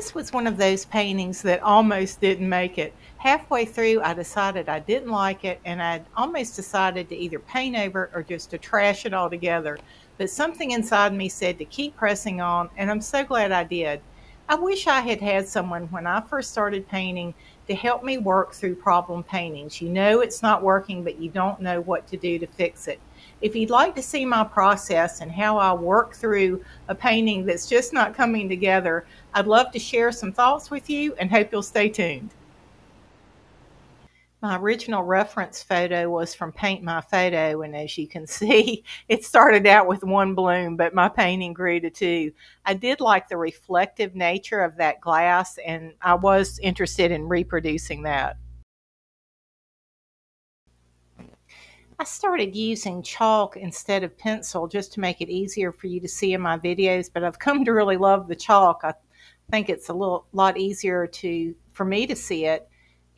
This was one of those paintings that almost didn't make it. Halfway through, I decided I didn't like it, and I almost decided to either paint over it or just to trash it altogether. But something inside me said to keep pressing on, and I'm so glad I did. I wish I had had someone when I first started painting to help me work through problem paintings. You know it's not working, but you don't know what to do to fix it. If you'd like to see my process and how I work through a painting that's just not coming together, I'd love to share some thoughts with you and hope you'll stay tuned. My original reference photo was from Paint My Photo, and as you can see, it started out with one bloom, but my painting grew to two. I did like the reflective nature of that glass, and I was interested in reproducing that. I started using chalk instead of pencil just to make it easier for you to see in my videos, but I've come to really love the chalk. I think it's a lot easier for me to see it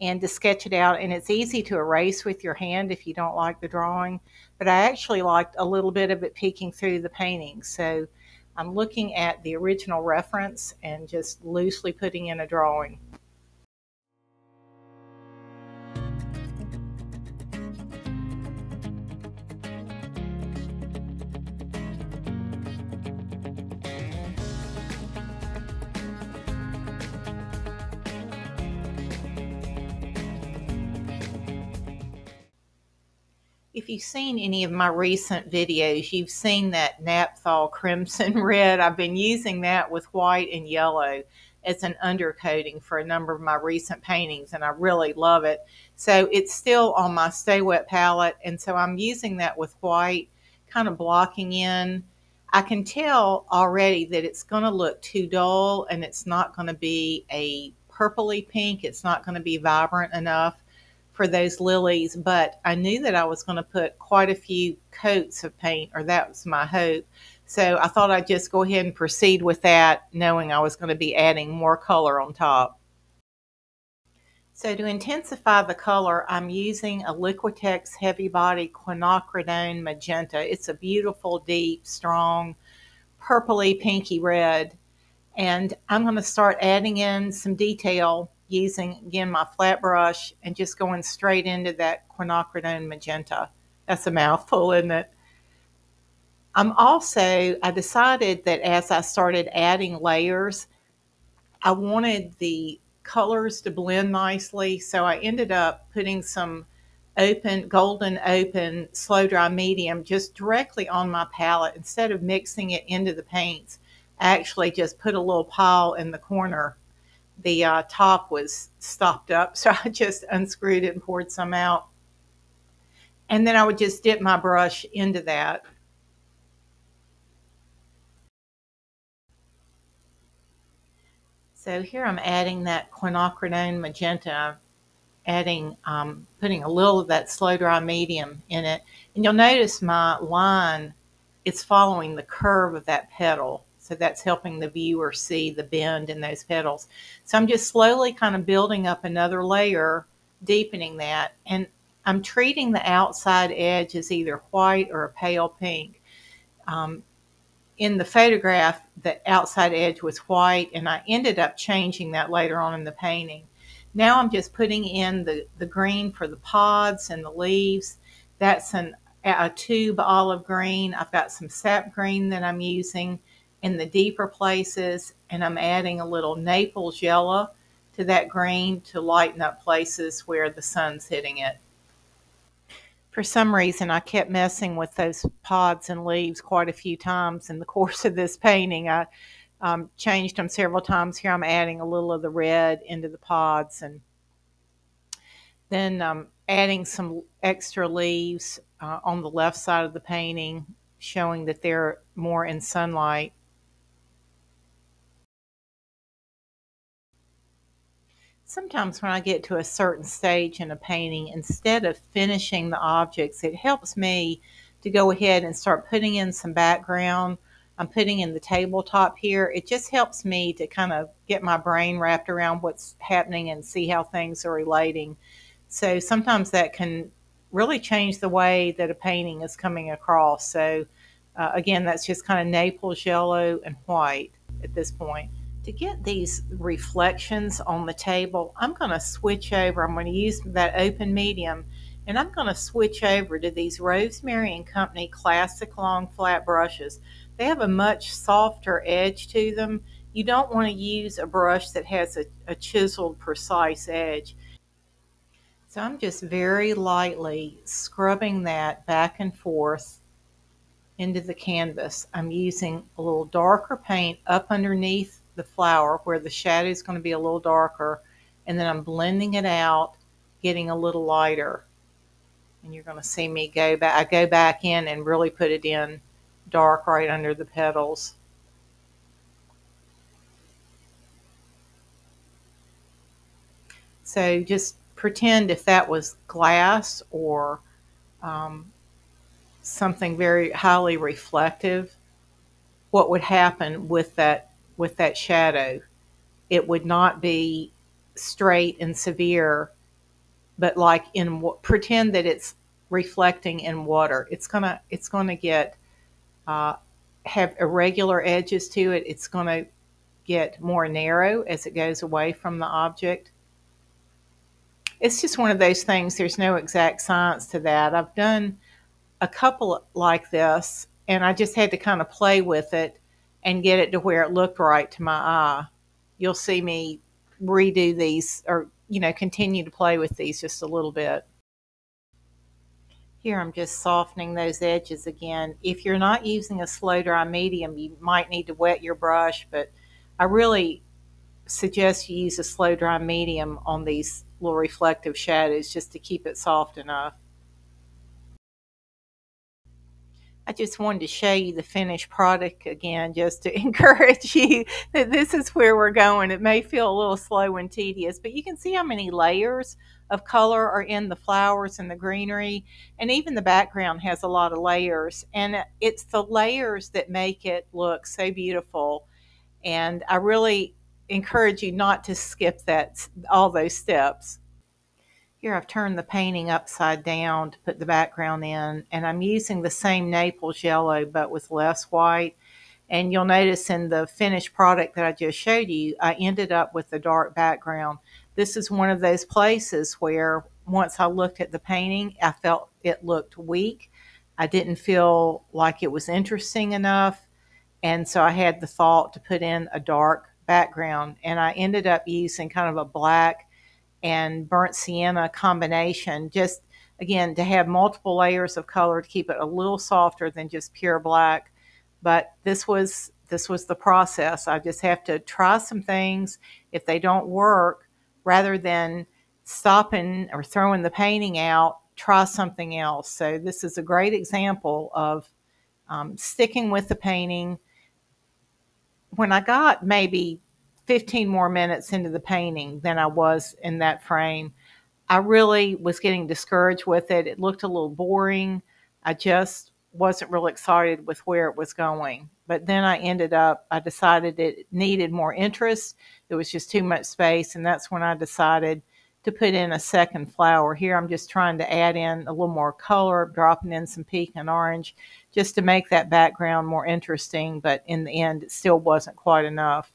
and to sketch it out, and it's easy to erase with your hand if you don't like the drawing, but I actually liked a little bit of it peeking through the painting. So I'm looking at the original reference and just loosely putting in a drawing. If you've seen any of my recent videos, you've seen that Naphthol Crimson Red. I've been using that with white and yellow as an undercoating for a number of my recent paintings, and I really love it. So it's still on my Stay Wet palette, and so I'm using that with white, kind of blocking in. I can tell already that it's going to look too dull, and it's not going to be a purpley pink. It's not going to be vibrant enough for those lilies, but I knew that I was going to put quite a few coats of paint, or that was my hope. So I thought I'd just go ahead and proceed with that, knowing I was going to be adding more color on top. So to intensify the color, I'm using a Liquitex Heavy Body Quinacridone Magenta. It's a beautiful, deep, strong, purpley, pinky red. And I'm going to start adding in some detail using, again, my flat brush and just going straight into that quinacridone magenta. That's a mouthful, isn't it? I decided that as I started adding layers, I wanted the colors to blend nicely, so I ended up putting some golden open slow dry medium just directly on my palette instead of mixing it into the paints. I actually just put a little pile in the corner. The top was stopped up, so I just unscrewed it and poured some out. And then I would just dip my brush into that. So here I'm adding that quinacridone magenta, putting a little of that slow dry medium in it. And you'll notice my line is following the curve of that petal. So that's helping the viewer see the bend in those petals. So I'm just slowly kind of building up another layer, deepening that. And I'm treating the outside edge as either white or a pale pink. In the photograph, the outside edge was white, and I ended up changing that later on in the painting. Now I'm just putting in the green for the pods and the leaves. That's a tube olive green. I've got some sap green that I'm using in the deeper places, and I'm adding a little Naples yellow to that green to lighten up places where the sun's hitting it. For some reason, I kept messing with those pods and leaves quite a few times in the course of this painting. I changed them several times. Here I'm adding a little of the red into the pods, and then adding some extra leaves on the left side of the painting, showing that they're more in sunlight. Sometimes when I get to a certain stage in a painting, instead of finishing the objects, it helps me to go ahead and start putting in some background. I'm putting in the tabletop here. It just helps me to kind of get my brain wrapped around what's happening and see how things are relating. So sometimes that can really change the way that a painting is coming across. So again, that's just kind of Naples yellow and white at this point. To get these reflections on the table, I'm going to switch over. I'm going to use that open medium, and I'm going to switch over to these Rosemary and Company classic long flat brushes. They have a much softer edge to them. You don't want to use a brush that has a chiseled, precise edge. So I'm just very lightly scrubbing that back and forth into the canvas. I'm using a little darker paint up underneath the flower where the shadow is going to be a little darker, and then I'm blending it out, getting a little lighter. And you're going to see me go back. I go back in and really put it in dark right under the petals. So just pretend if that was glass or something very highly reflective, what would happen with that shadow. It would not be straight and severe, but like pretend that it's reflecting in water. It's gonna get have irregular edges to it. It's gonna get more narrow as it goes away from the object. It's just one of those things. There's no exact science to that. I've done a couple like this, and I just had to kind of play with it and get it to where it looked right to my eye. You'll see me redo these, or continue to play with these just a little bit. Here I'm just softening those edges again. If you're not using a slow dry medium, you might need to wet your brush, but I really suggest you use a slow dry medium on these little reflective shadows just to keep it soft enough. I just wanted to show you the finished product again, just to encourage you that this is where we're going. It may feel a little slow and tedious, but you can see how many layers of color are in the flowers and the greenery, and even the background has a lot of layers, and it's the layers that make it look so beautiful. And I really encourage you not to skip all those steps. Here I've turned the painting upside down to put the background in, and I'm using the same Naples yellow but with less white. And you'll notice in the finished product that I just showed you, I ended up with a dark background. This is one of those places where once I looked at the painting, I felt it looked weak. I didn't feel like it was interesting enough, and so I had the thought to put in a dark background, and I ended up using kind of a black and burnt sienna combination, just again to have multiple layers of color to keep it a little softer than just pure black. But this was the process. I just have to try some things. If they don't work, rather than stopping or throwing the painting out, try something else. So this is a great example of sticking with the painting. When I got maybe 15 more minutes into the painting than I was in that frame, I really was getting discouraged with it. It looked a little boring. I just wasn't really excited with where it was going. But then I decided it needed more interest. There was just too much space, and that's when I decided to put in a second flower. Here I'm just trying to add in a little more color, dropping in some pink and orange, just to make that background more interesting, but in the end, it still wasn't quite enough.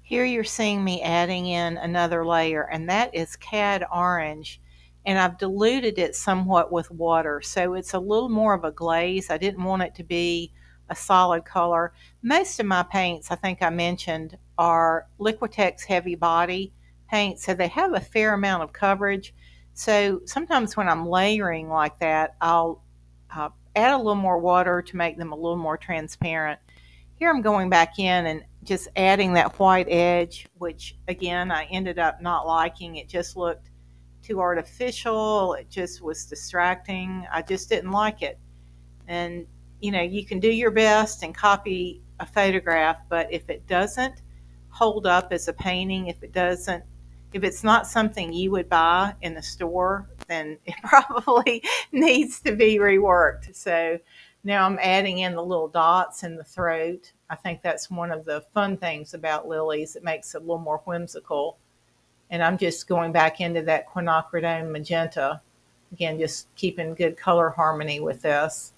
Here you're seeing me adding in another layer, and that is cad orange, and I've diluted it somewhat with water, so it's a little more of a glaze. I didn't want it to be a solid color. Most of my paints, I think I mentioned, are Liquitex heavy body paints, so they have a fair amount of coverage. So sometimes when I'm layering like that, I'll add a little more water to make them a little more transparent. Here I'm going back in and just adding that white edge, which again I ended up not liking. It just looked too artificial. It just was distracting. I just didn't like it. And you can do your best and copy a photograph, but if it doesn't hold up as a painting, if it's not something you would buy in the store, then it probably needs to be reworked. So now I'm adding in the little dots in the throat. I think that's one of the fun things about lilies. It makes it a little more whimsical. And I'm just going back into that quinacridone magenta. Again, just keeping good color harmony with this.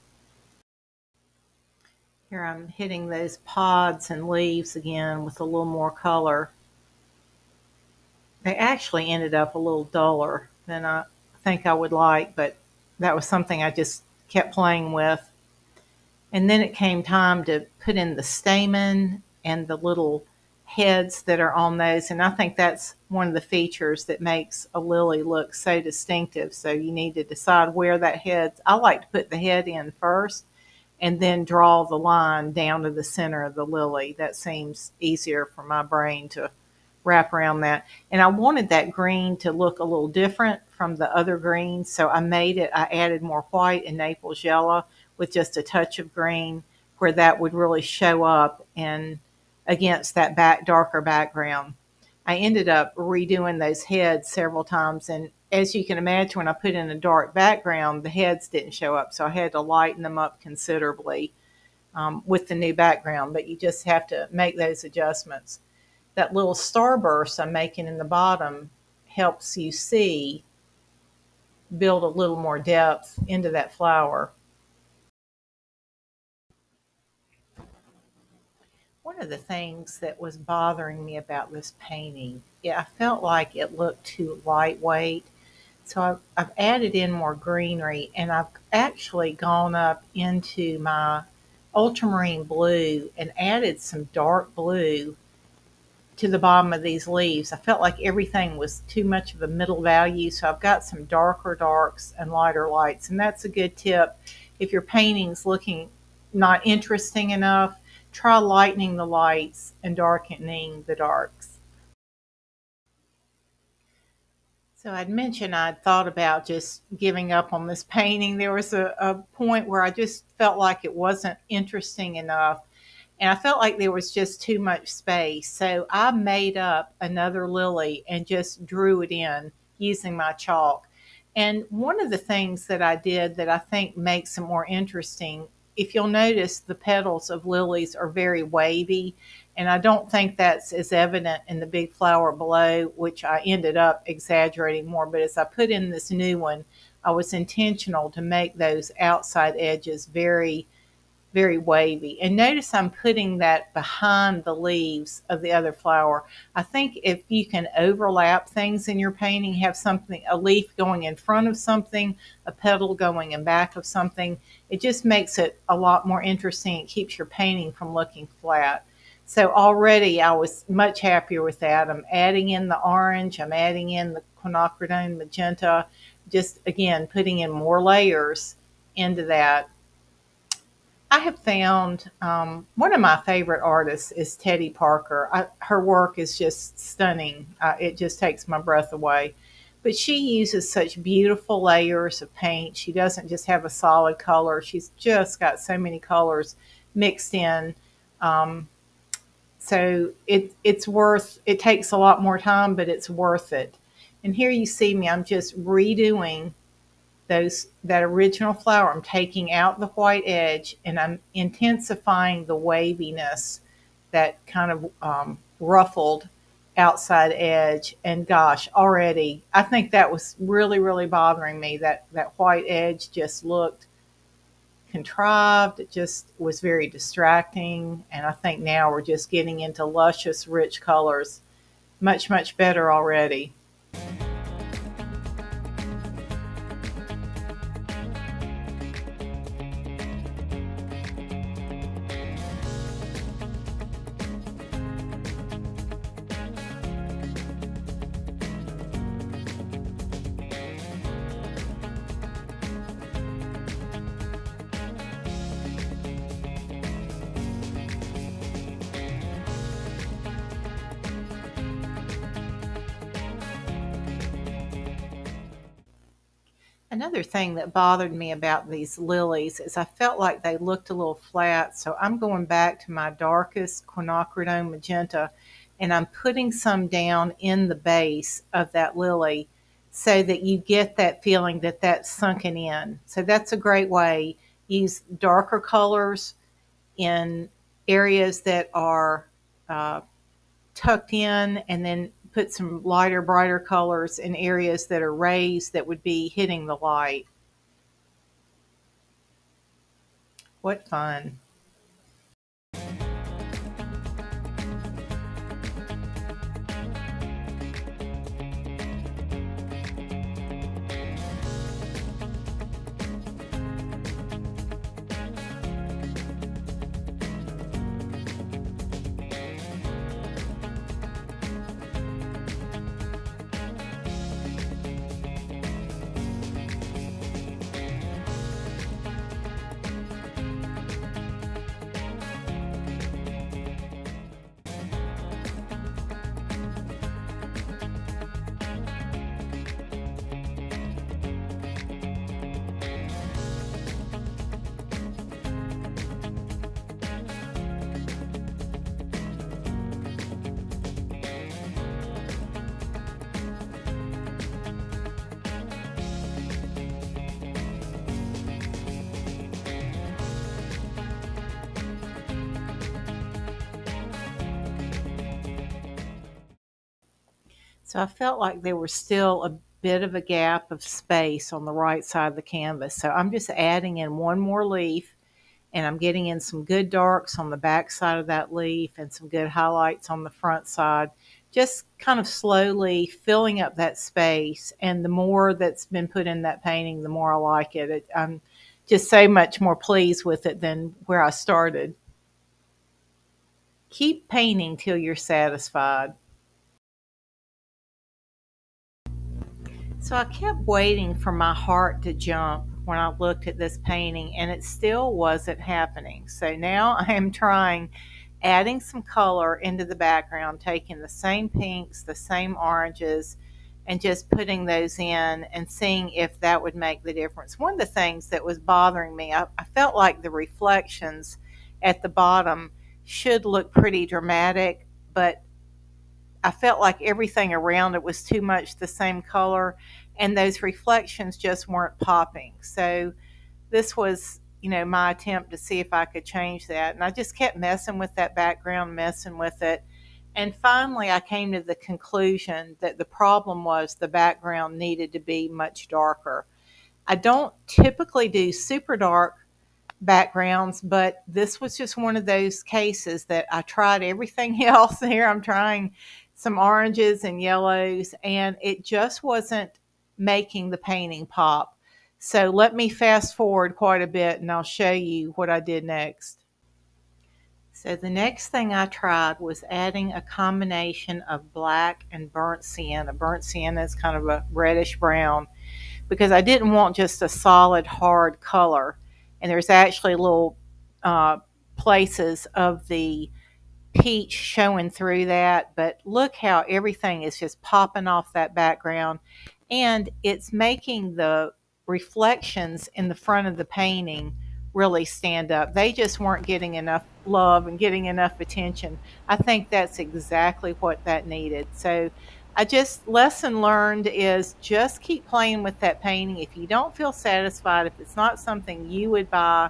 Here I'm hitting those pods and leaves again with a little more color. They actually ended up a little duller than I think I would like, but that was something I just kept playing with. And then it came time to put in the stamen and the little heads that are on those. And I think that's one of the features that makes a lily look so distinctive. So you need to decide where that head, I like to put the head in first and then draw the line down to the center of the lily. That seems easier for my brain to wrap around that. And I wanted that green to look a little different from the other greens, so I added more white and Naples yellow with just a touch of green where that would really show up and against that darker background. I ended up redoing those heads several times, and as you can imagine, when I put in a dark background, the heads didn't show up, so I had to lighten them up considerably with the new background, but you just have to make those adjustments. That little starburst I'm making in the bottom helps you build a little more depth into that flower. One of the things that was bothering me about this painting, I felt like it looked too lightweight. So I've added in more greenery, and I've actually gone up into my ultramarine blue and added some dark blue to the bottom of these leaves. I felt like everything was too much of a middle value, so I've got some darker darks and lighter lights, and that's a good tip. If your painting's looking not interesting enough, try lightening the lights and darkening the darks. So I'd mentioned I'd thought about just giving up on this painting. There was a point where I just felt like it wasn't interesting enough, and I felt like there was just too much space. So I made up another lily and just drew it in using my chalk. And one of the things that I did that I think makes it more interesting, if you'll notice, the petals of lilies are very wavy, and I don't think that's as evident in the big flower below, which I ended up exaggerating more. But as I put in this new one, I was intentional to make those outside edges very, very wavy. And notice I'm putting that behind the leaves of the other flower. I think if you can overlap things in your painting, have something, a leaf going in front of something, a petal going in back of something, it just makes it a lot more interesting. It keeps your painting from looking flat. So already I was much happier with that. I'm adding in the orange, I'm adding in the quinacridone magenta, just again putting in more layers into that. I have found one of my favorite artists is Teddy Parker. Her work is just stunning. It just takes my breath away. But she uses such beautiful layers of paint. She doesn't just have a solid color. She's just got so many colors mixed in. So it takes a lot more time, but it's worth it. And here you see me, I'm just redoing that original flower. I'm taking out the white edge and I'm intensifying the waviness, that kind of ruffled outside edge. And gosh, already I think that was really, really bothering me. That white edge just looked contrived. It just was very distracting. And I think now we're just getting into luscious, rich colors. Much, much better already. Another thing that bothered me about these lilies is I felt like they looked a little flat, so I'm going back to my darkest quinacridone magenta and I'm putting some down in the base of that lily so that you get that feeling that that's sunken in. So that's a great way. Use darker colors in areas that are tucked in, and then put some lighter, brighter colors in areas that are raised that would be hitting the light. What fun. So I felt like there was still a bit of a gap of space on the right side of the canvas. So I'm just adding in one more leaf, and I'm getting in some good darks on the back side of that leaf and some good highlights on the front side, just kind of slowly filling up that space. And the more that's been put in that painting, the more I like it. I'm just so much more pleased with it than where I started. Keep painting till you're satisfied. So I kept waiting for my heart to jump when I looked at this painting, and it still wasn't happening. So now I am trying adding some color into the background, taking the same pinks, the same oranges, and just putting those in and seeing if that would make the difference. One of the things that was bothering me, I felt like the reflections at the bottom should look pretty dramatic, but I felt like everything around it was too much the same color, and those reflections just weren't popping. So this was, my attempt to see if I could change that. And I just kept messing with that background, messing with it. And finally, I came to the conclusion that the problem was the background needed to be much darker. I don't typically do super dark backgrounds, but this was just one of those cases that I tried everything else. Here I'm trying some oranges and yellows, and it just wasn't making the painting pop. So let me fast forward quite a bit and I'll show you what I did next. So the next thing I tried was adding a combination of black and burnt sienna. Burnt sienna is kind of a reddish brown, because I didn't want just a solid hard color. And there's actually little places of the peach showing through that, but look how everything is just popping off that background, and it's making the reflections in the front of the painting really stand up. They just weren't getting enough love and getting enough attention. I think that's exactly what that needed. So lesson learned is just keep playing with that painting. If you don't feel satisfied, if it's not something you would buy,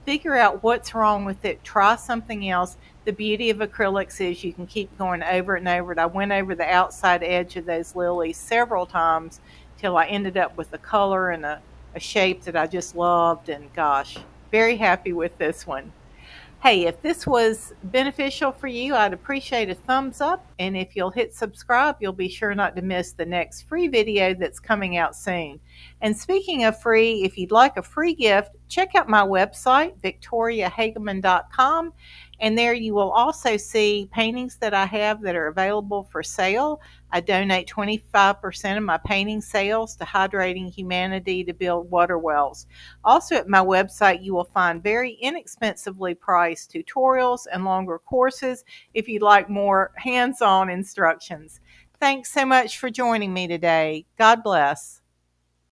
figure out what's wrong with it. Try something else. The beauty of acrylics is you can keep going over it and over it. I went over the outside edge of those lilies several times till I ended up with a color and a shape that I just loved, and gosh, very happy with this one. Hey, if this was beneficial for you, I'd appreciate a thumbs up, and if you'll hit subscribe, you'll be sure not to miss the next free video that's coming out soon. And speaking of free, if you'd like a free gift, check out my website, VictoriaHagaman.com, and there you will also see paintings that I have that are available for sale. I donate 25% of my painting sales to Hydrating Humanity to build water wells. Also at my website, you will find very inexpensively priced tutorials and longer courses if you'd like more hands-on instructions. Thanks so much for joining me today. God bless.